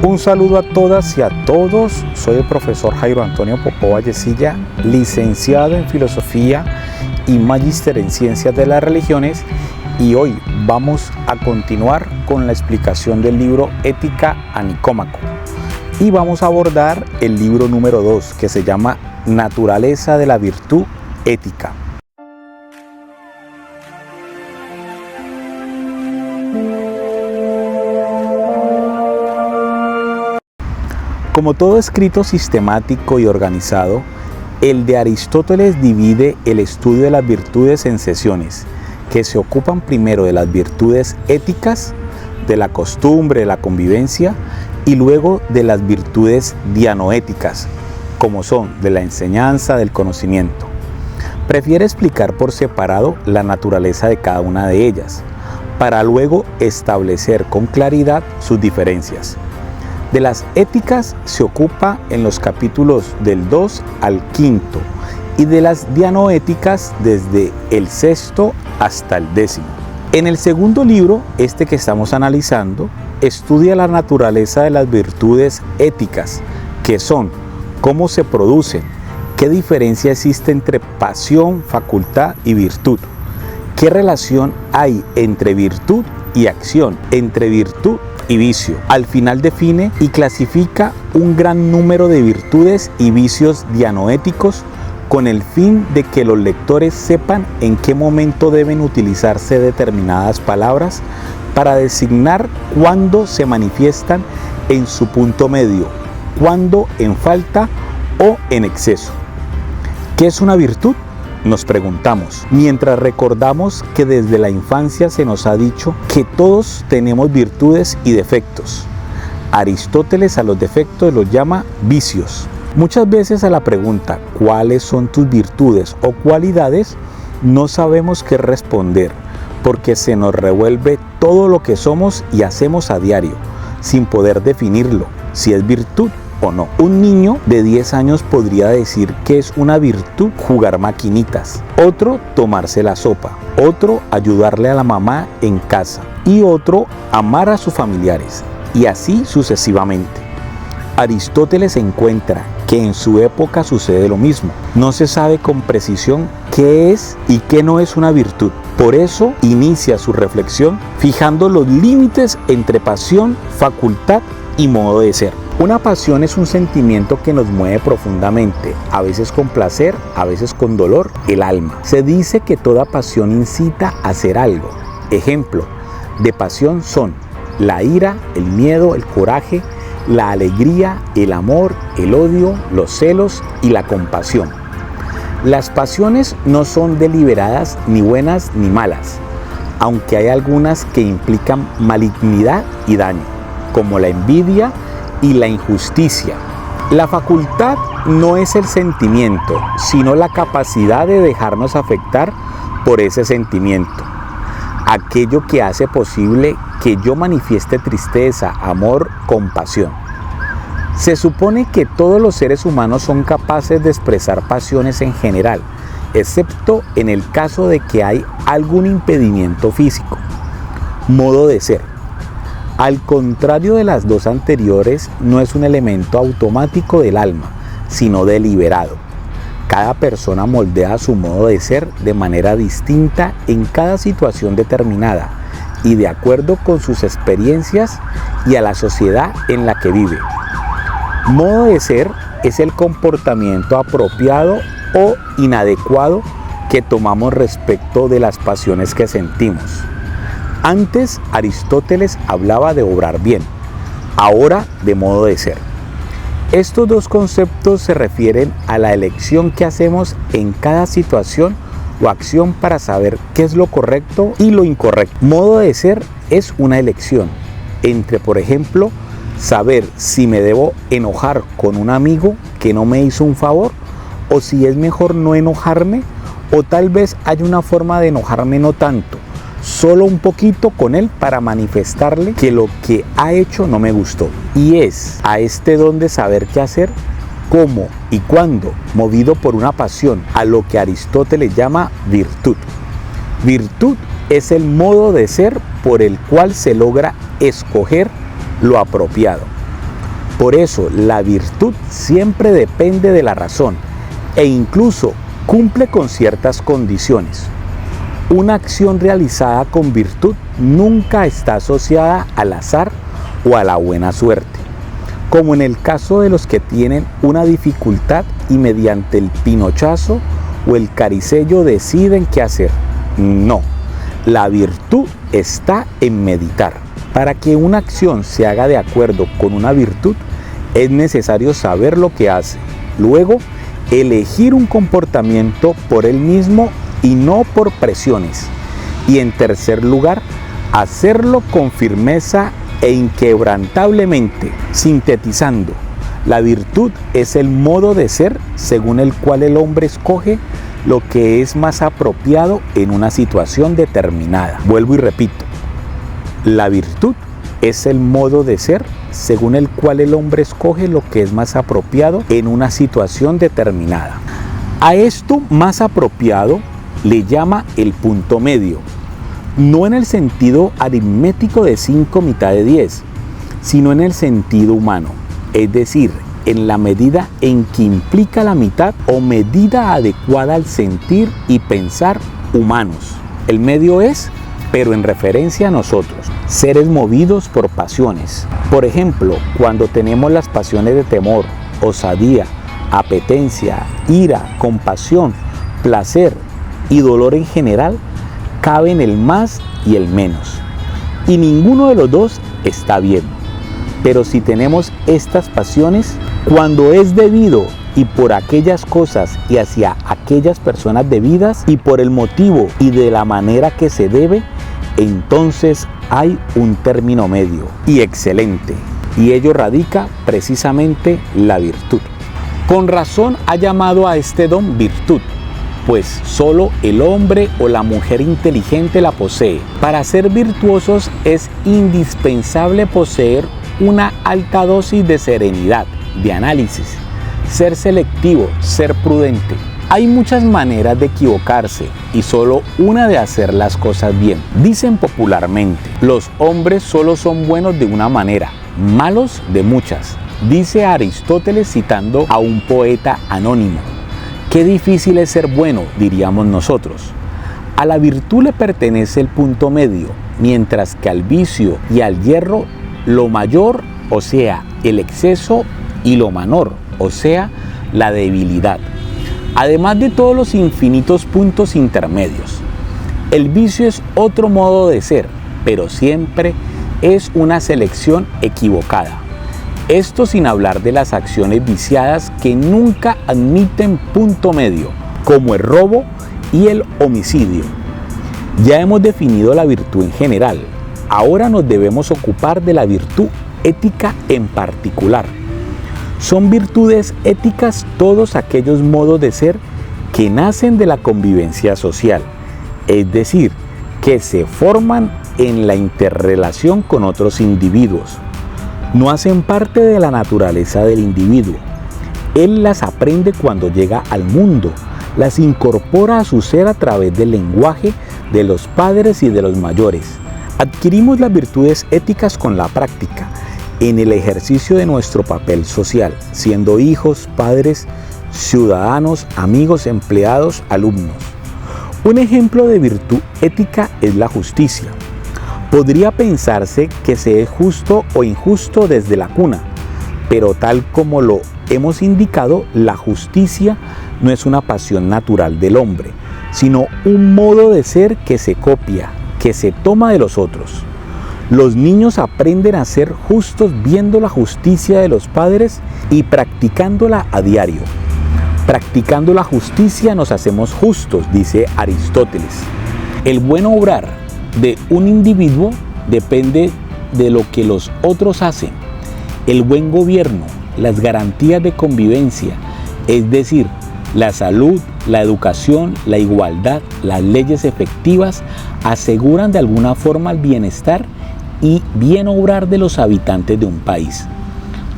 Un saludo a todas y a todos. Soy el profesor Jairo Antonio Popó Vallecilla, licenciado en Filosofía y magíster en Ciencias de las Religiones, y hoy vamos a continuar con la explicación del libro Ética a Nicómaco y vamos a abordar el libro número 2, que se llama Naturaleza de la Virtud Ética. Como todo escrito sistemático y organizado, el de Aristóteles divide el estudio de las virtudes en sesiones, que se ocupan primero de las virtudes éticas, de la costumbre, de la convivencia, y luego de las virtudes dianoéticas, como son de la enseñanza, del conocimiento. Prefiere explicar por separado la naturaleza de cada una de ellas, para luego establecer con claridad sus diferencias. De las éticas se ocupa en los capítulos del 2 al 5 y de las dianoéticas desde el 6 hasta el 10. En el segundo libro, este que estamos analizando, estudia la naturaleza de las virtudes éticas, que son cómo se producen, qué diferencia existe entre pasión, facultad y virtud, qué relación hay entre virtud y acción, entre virtud y vicio. Al final define y clasifica un gran número de virtudes y vicios dianoéticos con el fin de que los lectores sepan en qué momento deben utilizarse determinadas palabras para designar cuándo se manifiestan en su punto medio, cuándo en falta o en exceso. ¿Qué es una virtud?, nos preguntamos, mientras recordamos que desde la infancia se nos ha dicho que todos tenemos virtudes y defectos. Aristóteles a los defectos los llama vicios. Muchas veces a la pregunta ¿cuáles son tus virtudes o cualidades?, no sabemos qué responder, porque se nos revuelve todo lo que somos y hacemos a diario, sin poder definirlo, si es virtud o no. Un niño de 10 años podría decir que es una virtud jugar maquinitas, otro tomarse la sopa, otro ayudarle a la mamá en casa y otro amar a sus familiares, y así sucesivamente. Aristóteles encuentra que en su época sucede lo mismo. No se sabe con precisión qué es y qué no es una virtud. Por eso inicia su reflexión fijando los límites entre pasión, facultad y modo de ser. Una pasión es un sentimiento que nos mueve profundamente, a veces con placer, a veces con dolor, el alma. Se dice que toda pasión incita a hacer algo. Ejemplo de pasión son la ira, el miedo, el coraje, la alegría, el amor, el odio, los celos y la compasión. Las pasiones no son deliberadas ni buenas ni malas, aunque hay algunas que implican malignidad y daño, como la envidia y la injusticia. La facultad no es el sentimiento, sino la capacidad de dejarnos afectar por ese sentimiento. Aquello que hace posible que yo manifieste tristeza, amor, compasión. Se supone que todos los seres humanos son capaces de expresar pasiones en general, excepto en el caso de que hay algún impedimento físico. Modo de ser. Al contrario de las dos anteriores, no es un elemento automático del alma, sino deliberado. Cada persona moldea su modo de ser de manera distinta en cada situación determinada y de acuerdo con sus experiencias y a la sociedad en la que vive. Modo de ser es el comportamiento apropiado o inadecuado que tomamos respecto de las pasiones que sentimos. Antes Aristóteles hablaba de obrar bien, ahora de modo de ser. Estos dos conceptos se refieren a la elección que hacemos en cada situación o acción para saber qué es lo correcto y lo incorrecto. Modo de ser es una elección entre, por ejemplo, saber si me debo enojar con un amigo que no me hizo un favor o si es mejor no enojarme, o tal vez hay una forma de enojarme no tanto, solo un poquito con él para manifestarle que lo que ha hecho no me gustó. Y es a este don de saber qué hacer, cómo y cuándo, movido por una pasión, a lo que Aristóteles llama virtud. Virtud es el modo de ser por el cual se logra escoger lo apropiado. Por eso, la virtud siempre depende de la razón e incluso cumple con ciertas condiciones. Una acción realizada con virtud nunca está asociada al azar o a la buena suerte, como en el caso de los que tienen una dificultad y mediante el pinochazo o el caricello deciden qué hacer. No, la virtud está en meditar. Para que una acción se haga de acuerdo con una virtud, es necesario saber lo que hace. Luego, elegir un comportamiento por él mismo y no por presiones. Y en tercer lugar, hacerlo con firmeza e inquebrantablemente. Sintetizando, la virtud es el modo de ser según el cual el hombre escoge lo que es más apropiado en una situación determinada. Vuelvo y repito, la virtud es el modo de ser según el cual el hombre escoge lo que es más apropiado en una situación determinada. A esto más apropiado le llama el punto medio, no en el sentido aritmético de 5 mitad de 10, sino en el sentido humano, es decir, en la medida en que implica la mitad o medida adecuada al sentir y pensar humanos. El medio es, pero en referencia a nosotros, seres movidos por pasiones. Por ejemplo, cuando tenemos las pasiones de temor, osadía, apetencia, ira, compasión, placer y dolor en general, caben el más y el menos. Y ninguno de los dos está bien. Pero si tenemos estas pasiones, cuando es debido y por aquellas cosas y hacia aquellas personas debidas y por el motivo y de la manera que se debe, entonces hay un término medio y excelente, y ello radica precisamente la virtud. Con razón ha llamado a este don virtud, pues solo el hombre o la mujer inteligente la posee. Para ser virtuosos es indispensable poseer una alta dosis de serenidad, de análisis, ser selectivo, ser prudente. Hay muchas maneras de equivocarse y solo una de hacer las cosas bien. Dicen popularmente, los hombres solo son buenos de una manera, malos de muchas. Dice Aristóteles citando a un poeta anónimo. Qué difícil es ser bueno, diríamos nosotros. A la virtud le pertenece el punto medio, mientras que al vicio y al hierro lo mayor, o sea, el exceso, y lo menor, o sea, la debilidad. Además de todos los infinitos puntos intermedios. El vicio es otro modo de ser, pero siempre es una selección equivocada. Esto sin hablar de las acciones viciadas que nunca admiten punto medio, como el robo y el homicidio. Ya hemos definido la virtud en general. Ahora nos debemos ocupar de la virtud ética en particular. Son virtudes éticas todos aquellos modos de ser que nacen de la convivencia social, es decir, que se forman en la interrelación con otros individuos. No hacen parte de la naturaleza del individuo. Él las aprende cuando llega al mundo, las incorpora a su ser a través del lenguaje de los padres y de los mayores. Adquirimos las virtudes éticas con la práctica, en el ejercicio de nuestro papel social, siendo hijos, padres, ciudadanos, amigos, empleados, alumnos. Un ejemplo de virtud ética es la justicia. Podría pensarse que se es justo o injusto desde la cuna, pero tal como lo hemos indicado, la justicia no es una pasión natural del hombre, sino un modo de ser que se copia, que se toma de los otros. Los niños aprenden a ser justos viendo la justicia de los padres y practicándola a diario. Practicando la justicia nos hacemos justos, dice Aristóteles. El buen obrar de un individuo depende de lo que los otros hacen. El buen gobierno, las garantías de convivencia, es decir, la salud, la educación, la igualdad, las leyes efectivas, aseguran de alguna forma el bienestar y bien obrar de los habitantes de un país.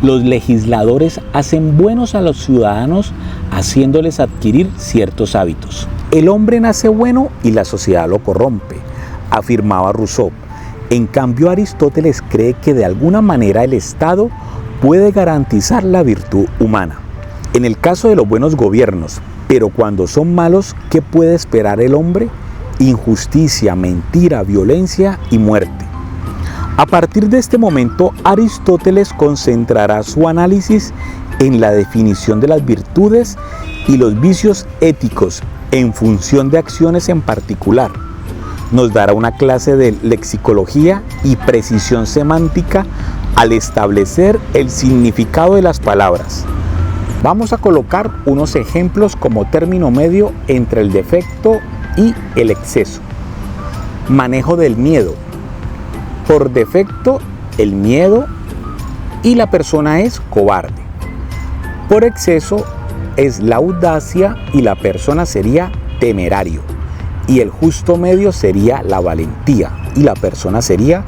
Los legisladores hacen buenos a los ciudadanos haciéndoles adquirir ciertos hábitos. El hombre nace bueno y la sociedad lo corrompe, afirmaba Rousseau. En cambio, Aristóteles cree que de alguna manera el Estado puede garantizar la virtud humana. En el caso de los buenos gobiernos, pero cuando son malos, ¿qué puede esperar el hombre? Injusticia, mentira, violencia y muerte. A partir de este momento, Aristóteles concentrará su análisis en la definición de las virtudes y los vicios éticos en función de acciones en particular. Nos dará una clase de lexicología y precisión semántica al establecer el significado de las palabras. Vamos a colocar unos ejemplos como término medio entre el defecto y el exceso. Manejo del miedo. Por defecto, el miedo y la persona es cobarde. Por exceso es la audacia y la persona sería temerario. Y el justo medio sería la valentía y la persona sería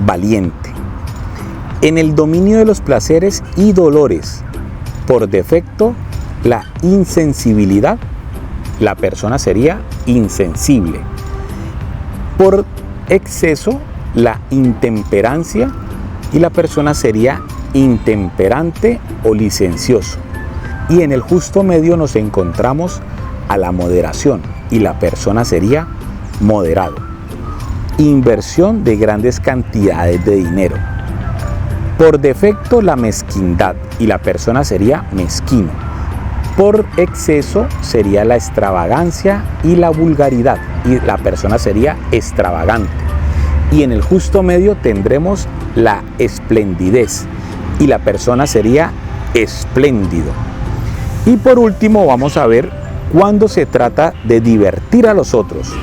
valiente. En el dominio de los placeres y dolores, por defecto, la insensibilidad, la persona sería insensible. Por exceso, la intemperancia y la persona sería intemperante o licencioso. Y en el justo medio nos encontramos a la moderación y la persona sería moderado. Inversión de grandes cantidades de dinero. Por defecto la mezquindad y la persona sería mezquino. Por exceso sería la extravagancia y la vulgaridad y la persona sería extravagante. Y en el justo medio tendremos la esplendidez y la persona sería espléndido. Y por último vamos a ver cuando se trata de divertir a los otros.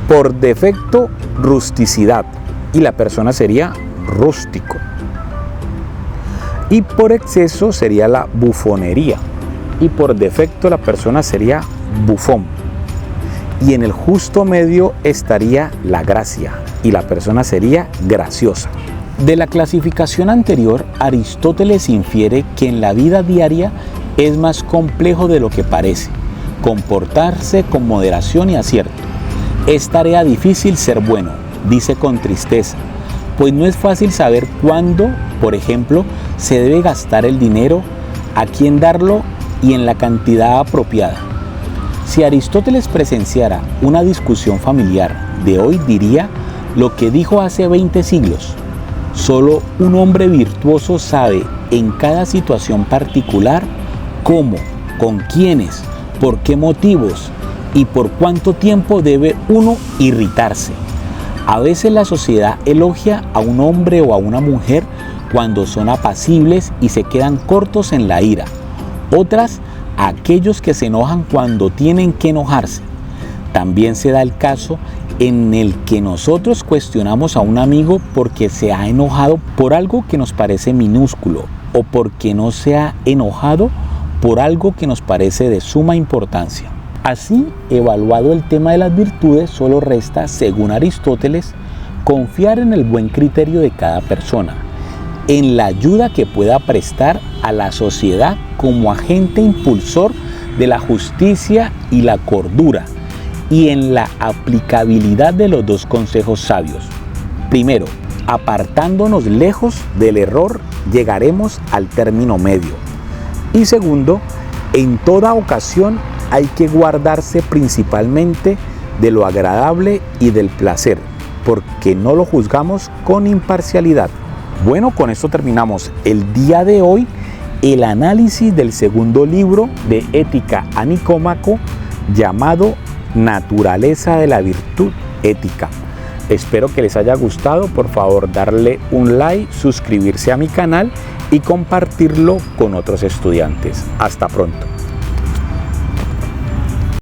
Por defecto rusticidad y la persona sería rústico. Y por exceso sería la bufonería y por defecto la persona sería bufón. Y en el justo medio estaría la gracia y la persona sería graciosa. De la clasificación anterior, Aristóteles infiere que en la vida diaria es más complejo de lo que parece comportarse con moderación y acierto. Es tarea difícil ser bueno, dice con tristeza, pues no es fácil saber cuándo, por ejemplo, se debe gastar el dinero, a quién darlo y en la cantidad apropiada. Si Aristóteles presenciara una discusión familiar de hoy, diría lo que dijo hace 20 siglos. Solo un hombre virtuoso sabe en cada situación particular cómo, con quiénes, por qué motivos y por cuánto tiempo debe uno irritarse. A veces la sociedad elogia a un hombre o a una mujer cuando son apacibles y se quedan cortos en la ira. Otras, a aquellos que se enojan cuando tienen que enojarse. También se da el caso en el que nosotros cuestionamos a un amigo porque se ha enojado por algo que nos parece minúsculo o porque no se ha enojado por algo que nos parece de suma importancia. Así, evaluado el tema de las virtudes, solo resta, según Aristóteles, confiar en el buen criterio de cada persona, en la ayuda que pueda prestar a la sociedad como agente impulsor de la justicia y la cordura, y en la aplicabilidad de los dos consejos sabios. Primero, apartándonos lejos del error, llegaremos al término medio. Y segundo, en toda ocasión hay que guardarse principalmente de lo agradable y del placer, porque no lo juzgamos con imparcialidad. Bueno, con esto terminamos el día de hoy el análisis del segundo libro de Ética a Nicómaco, llamado Naturaleza de la virtud ética. Espero que les haya gustado. Por favor, darle un like, suscribirse a mi canal y compartirlo con otros estudiantes. Hasta pronto.